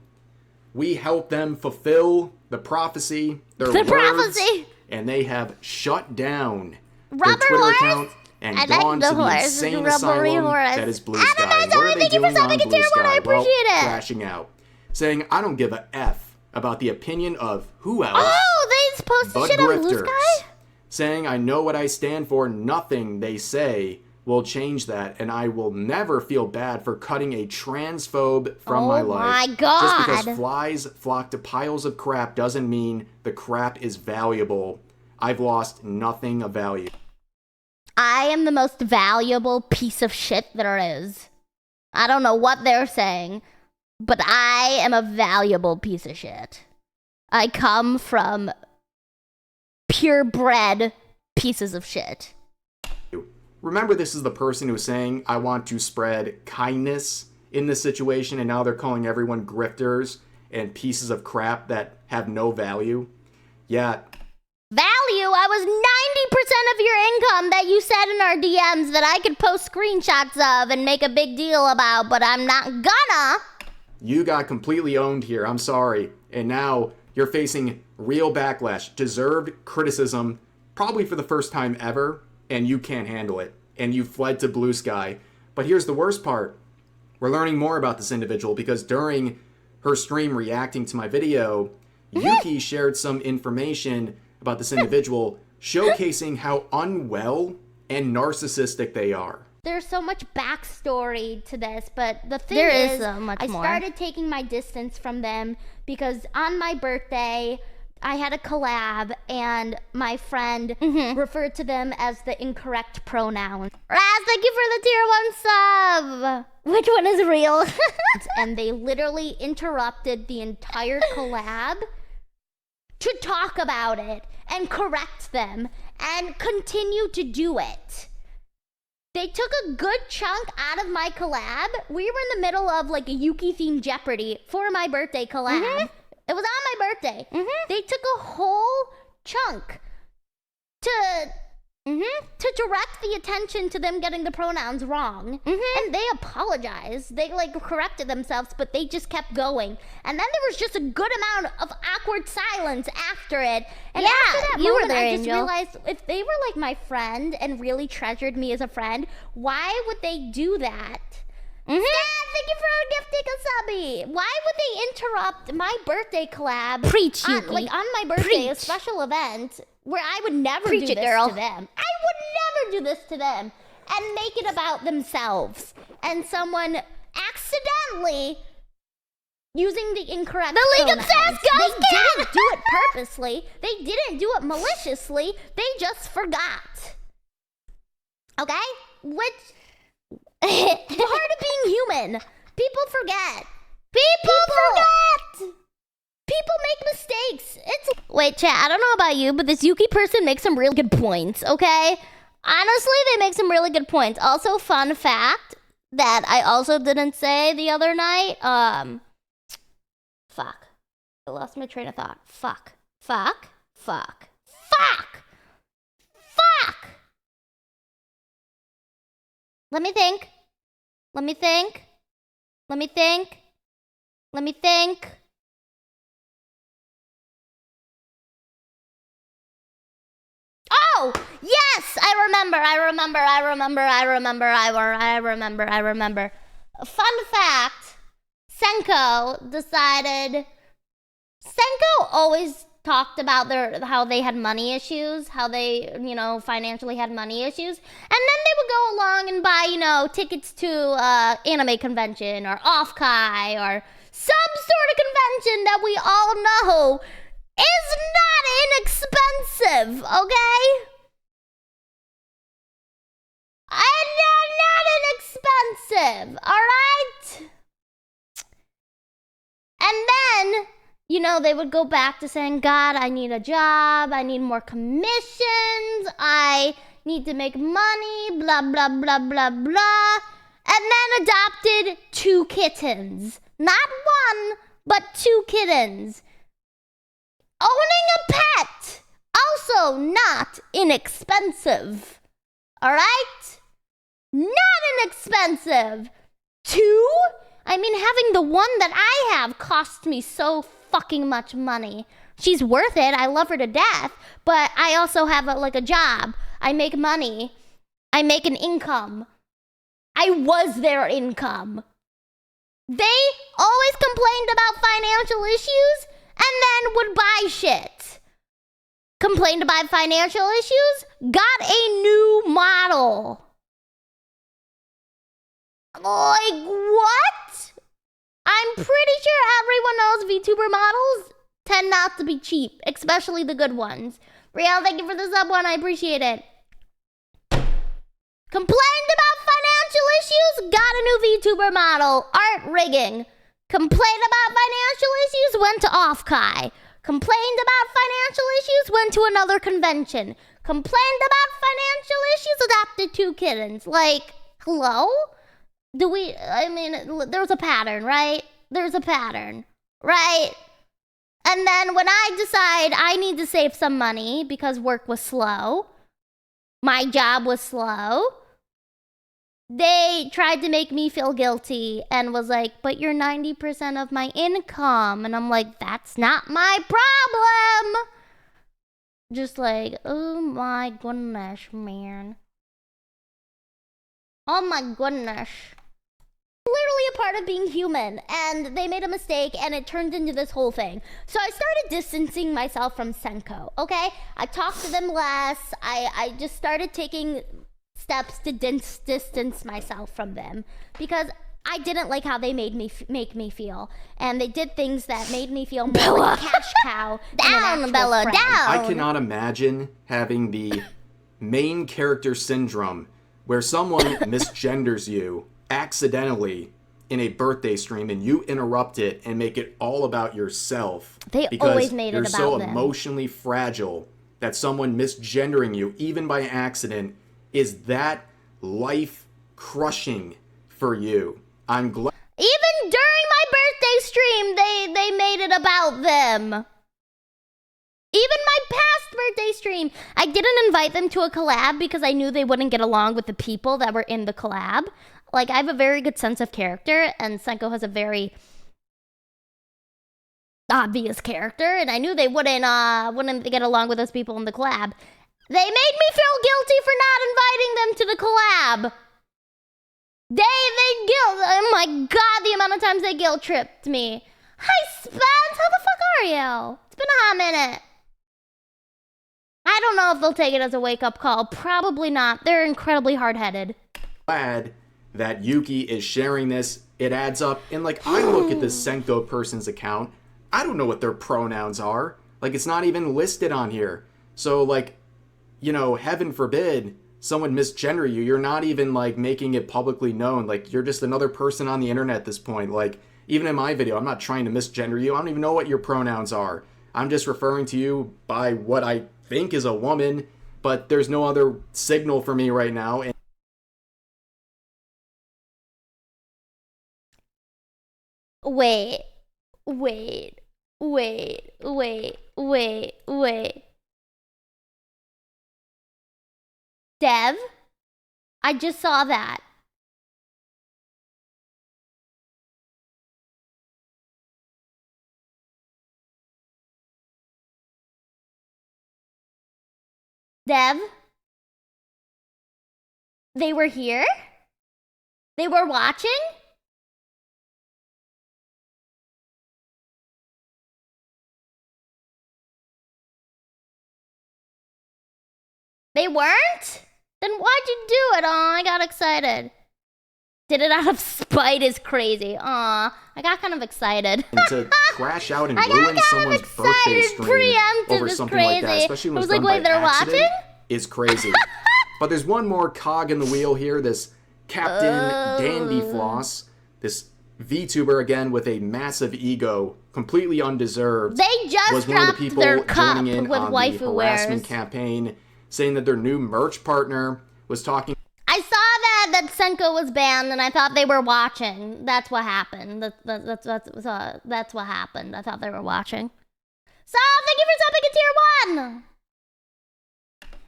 Speaker 2: We helped them fulfill the prophecy, their words,
Speaker 1: prophecy.
Speaker 2: and they have shut down
Speaker 1: Rubber
Speaker 2: their Twitter
Speaker 1: horse?
Speaker 2: account and
Speaker 1: I like
Speaker 2: gone
Speaker 1: the
Speaker 2: to the
Speaker 1: horse,
Speaker 2: insane
Speaker 1: the rubbery
Speaker 2: asylum
Speaker 1: horse.
Speaker 2: that is Blue
Speaker 1: Adam,
Speaker 2: Sky.
Speaker 1: I'm
Speaker 2: What
Speaker 1: sorry,
Speaker 2: are they
Speaker 1: thank you for
Speaker 2: doing on
Speaker 1: subbing to
Speaker 2: Blue
Speaker 1: tier 1,
Speaker 2: Sky?
Speaker 1: I appreciate it.
Speaker 2: Crashing out, saying, I don't give a F about the opinion of who else
Speaker 1: Oh, they posted
Speaker 2: but
Speaker 1: shit on Blue
Speaker 2: grifters.
Speaker 1: Sky?
Speaker 2: Saying, I know what I stand for. Nothing they say will change that, and I will never feel bad for cutting a transphobe from my life.
Speaker 1: Oh my God.
Speaker 2: Just because flies flock to piles of crap doesn't mean the crap is valuable. I've lost nothing of value.
Speaker 1: I am the most valuable piece of shit there is. I don't know what they're saying, but I am a valuable piece of shit. I come from purebred pieces of shit.
Speaker 2: Remember, this is the person who's saying, I want to spread kindness in this situation, and now they're calling everyone grifters and pieces of crap that have no value. Yeah.
Speaker 1: Value? I was 90% of your income that you said in our DMs that I could post screenshots of and make a big deal about, but I'm not gonna.
Speaker 2: You got completely owned here. I'm sorry. And now you're facing real backlash, deserved criticism, probably for the first time ever, and you can't handle it. And you fled to Blue Sky. But here's the worst part. We're learning more about this individual because during her stream reacting to my video, Yuki shared some information about this individual, showcasing how unwell and narcissistic they are.
Speaker 1: There's so much backstory to this, but the thing
Speaker 3: There
Speaker 1: is,
Speaker 3: is so much
Speaker 1: I
Speaker 3: more.
Speaker 1: started taking my distance from them because on my birthday, I had a collab, and my friend referred to them as the incorrect pronoun.
Speaker 3: Raz, thank you for the tier 1 sub. Which one is real?
Speaker 1: And they literally interrupted the entire collab to talk about it and correct them and continue to do it. They took a good chunk out of my collab. We were in the middle of like a Yuki themed Jeopardy for my birthday collab. It was on my birthday. They took a whole chunk to direct the attention to them getting the pronouns wrong. And they apologized. They like corrected themselves, but they just kept going. And then there was just a good amount of awkward silence after it. And
Speaker 3: Yeah,
Speaker 1: after that
Speaker 3: you were
Speaker 1: moment,
Speaker 3: there,
Speaker 1: I just
Speaker 3: Angel.
Speaker 1: realized if they were like my friend and really treasured me as a friend, why would they do that? Stan, thank you for gifting a subby. Why would they interrupt my birthday collab?
Speaker 3: Preach,
Speaker 1: on,
Speaker 3: Yuki.
Speaker 1: like on my birthday, a
Speaker 3: Preach.
Speaker 1: special event where I would never
Speaker 3: Preach
Speaker 1: do
Speaker 3: it,
Speaker 1: this
Speaker 3: girl.
Speaker 1: to them. I would never do this to them and make it about themselves and someone accidentally using the incorrect
Speaker 3: The League of
Speaker 1: pronouns.
Speaker 3: Sass goes
Speaker 1: They didn't do it purposely. They didn't do it maliciously. They just forgot. Okay? Which part of being human. People forget. People forget. People make mistakes.
Speaker 3: Wait, chat, I don't know about you, but this Yuki person makes some really good points, okay? Honestly, they make some really good points. Also, fun fact that I also didn't say the other night, fuck. I lost my train of thought. Fuck. Let me think. Oh, yes, I remember. Fun fact, Senko always talked about how they had money issues, how they, financially had money issues, and then they would go along and buy, tickets to anime convention or off-kai or some sort of convention that we all know is not inexpensive, okay? Not inexpensive, alright? And then, they would go back to saying, God, I need a job, I need more commissions, I need to make money, blah, blah, blah, blah, blah. And then adopted 2 kittens. Not 1, but 2 kittens. Owning a pet, also not inexpensive. Alright? Not inexpensive. 2? I mean, having the one that I have costs me so fucking much money. She's worth it. I love her to death. But I also have a job. I make money. I make an income. I was their income. They always complained about financial issues and then would buy shit. Complained about financial issues, got a new model. Like, what? I'm pretty sure everyone knows VTuber models tend not to be cheap, especially the good ones. Real, thank you for the sub one. I appreciate it. Complained about financial issues? Got a new VTuber model. Art rigging. Complained about financial issues? Went to Offkai. Complained about financial issues? Went to another convention. Complained about financial issues? Adopted 2 kittens. Like, hello? There's a pattern, right? There's a pattern, right? And then when I decide I need to save some money because work was slow, my job was slow, they tried to make me feel guilty and was like, but you're 90% of my income. And I'm like, that's not my problem. Just like, oh my goodness, man. Oh my goodness. Literally a part of being human, and they made a mistake and it turned into this whole thing. So I started distancing myself from Senko, okay? I talked to them less. I just started taking steps to distance myself from them because I didn't like how they make me feel, and they did things that made me feel more like a cash cow. Down, Bella, down.
Speaker 2: I cannot imagine having the main character syndrome where someone misgenders you accidentally in a birthday stream and you interrupt it and make it all about yourself.
Speaker 3: They always made it about them.
Speaker 2: You're so emotionally fragile that someone misgendering you, even by accident, is that life-crushing for you. I'm glad.
Speaker 3: Even during my birthday stream, they made it about them. Even my past birthday stream, I didn't invite them to a collab because I knew they wouldn't get along with the people that were in the collab. Like, I have a very good sense of character, and Senko has a very obvious character, and I knew they wouldn't get along with those people in the collab. They made me feel guilty for not inviting them to the collab. They guilt. Oh my god, the amount of times they guilt tripped me. Hi, Spence. How the fuck are you? It's been a hot minute. I don't know if they'll take it as a wake-up call. Probably not. They're incredibly hard-headed.
Speaker 2: Glad that Yuki is sharing this. It adds up. And, like, I look at this Senko person's account. I don't know what their pronouns are. Like, it's not even listed on here. So, like, you know, heaven forbid someone misgender you. You're not even, like, making it publicly known. Like, you're just another person on the internet at this point. Like, even in my video, I'm not trying to misgender you. I don't even know what your pronouns are. I'm just referring to you by what I think is a woman, but there's no other signal for me right now. And
Speaker 3: Wait. Dev? I just saw that. Dev? They were here? They were watching? They weren't? Then why'd you do it? Aw, I got excited. Did it out of spite is crazy. Aw, I got kind of excited.
Speaker 2: And to crash out and ruin someone's birthday stream over something like that, especially when it's done by accident, is crazy. But there's one more cog in the wheel here. This Captain Dandy Floss, this VTuber, again, with a massive ego, completely undeserved.
Speaker 3: They just
Speaker 2: was one of the people
Speaker 3: their cup
Speaker 2: joining in
Speaker 3: with
Speaker 2: on
Speaker 3: Waifu
Speaker 2: the
Speaker 3: Wears.
Speaker 2: harassment campaign, saying that their new merch partner was talking.
Speaker 3: I saw that Senko was banned, and I thought they were watching. That's what happened. That's what happened. I thought they were watching. So, thank you for subbing a tier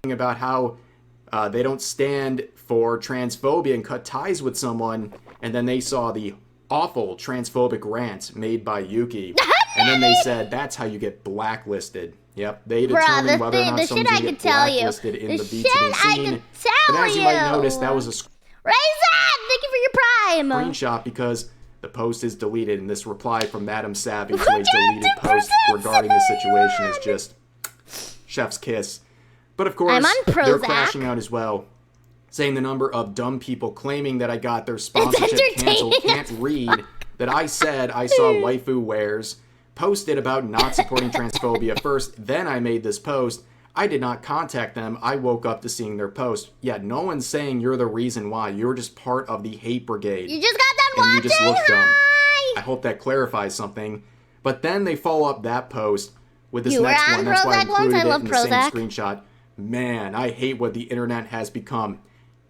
Speaker 3: 1!
Speaker 2: About how they don't stand for transphobia and cut ties with someone, and then they saw the awful transphobic rant made by Yuki, and then they said that's how you get blacklisted. Yep, they determine whether or not someone's going to get blacklisted in the VTuber scene. But as you might notice, that was a
Speaker 3: Raisin, thank you for your prime!
Speaker 2: screenshot because the post is deleted, and this reply from Madam Savvy to a deleted post regarding the situation is just chef's kiss. But of course, they're crashing out as well, saying the number of dumb people claiming that I got their sponsorship canceled can't read that I said I saw Waifu Wears posted about not supporting transphobia first, then I made this post. I did not contact them. I woke up to seeing their post. Yeah, no one's saying you're the reason why. You're just part of the hate brigade.
Speaker 3: You just got done
Speaker 2: and
Speaker 3: watching.
Speaker 2: You just look dumb.
Speaker 3: Hi.
Speaker 2: I hope that clarifies something. But then they follow up that post with this
Speaker 3: You were
Speaker 2: next
Speaker 3: on
Speaker 2: one. That's why I
Speaker 3: Prozac once?
Speaker 2: included
Speaker 3: I
Speaker 2: it
Speaker 3: love
Speaker 2: in the same
Speaker 3: Prozac.
Speaker 2: screenshot. Man, I hate what the internet has become.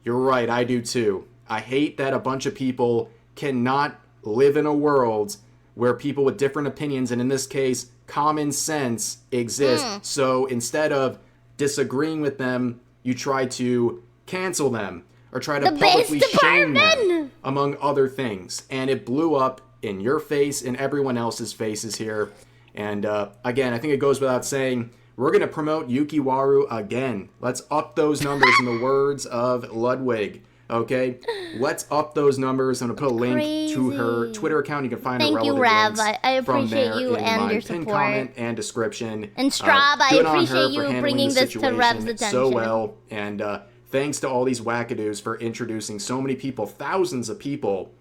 Speaker 2: You're right, I do too. I hate that a bunch of people cannot live in a world where people with different opinions, and in this case, common sense, exist. So instead of disagreeing with them, you try to cancel them or try to publicly shame them, among other things. And it blew up in your face and everyone else's faces here. And again, I think it goes without saying, we're going to promote Yukiwaru again. Let's up those numbers in the words of Ludwig. Okay, let's up those numbers. I'm gonna put a link to her Twitter account. You can find her relevant
Speaker 3: Rev.
Speaker 2: links
Speaker 3: I
Speaker 2: from
Speaker 3: appreciate
Speaker 2: there
Speaker 3: you
Speaker 2: in
Speaker 3: and
Speaker 2: my
Speaker 3: your
Speaker 2: pinned
Speaker 3: support.
Speaker 2: comment and description.
Speaker 3: And Straub, I
Speaker 2: good on her
Speaker 3: appreciate
Speaker 2: for
Speaker 3: you
Speaker 2: handling
Speaker 3: bringing
Speaker 2: the
Speaker 3: this to Rev's
Speaker 2: situation
Speaker 3: attention.
Speaker 2: so well. And thanks to all these wackadoos for introducing so many people, thousands of people,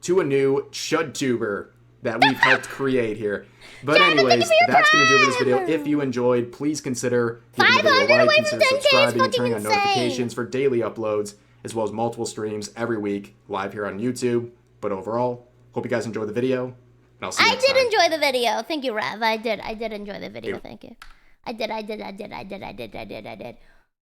Speaker 2: to a new ChudTuber that we've helped create here. But anyways, that's going to do it for this video. If you enjoyed, please consider giving the video a like, consider subscribing and turning on notifications for daily uploads, as well as multiple streams every week live here on YouTube. But overall, hope you guys enjoyed the video, and I'll see you next time.
Speaker 3: I did enjoy the video. Thank you, Rev. I did enjoy the video. Thank you. I did.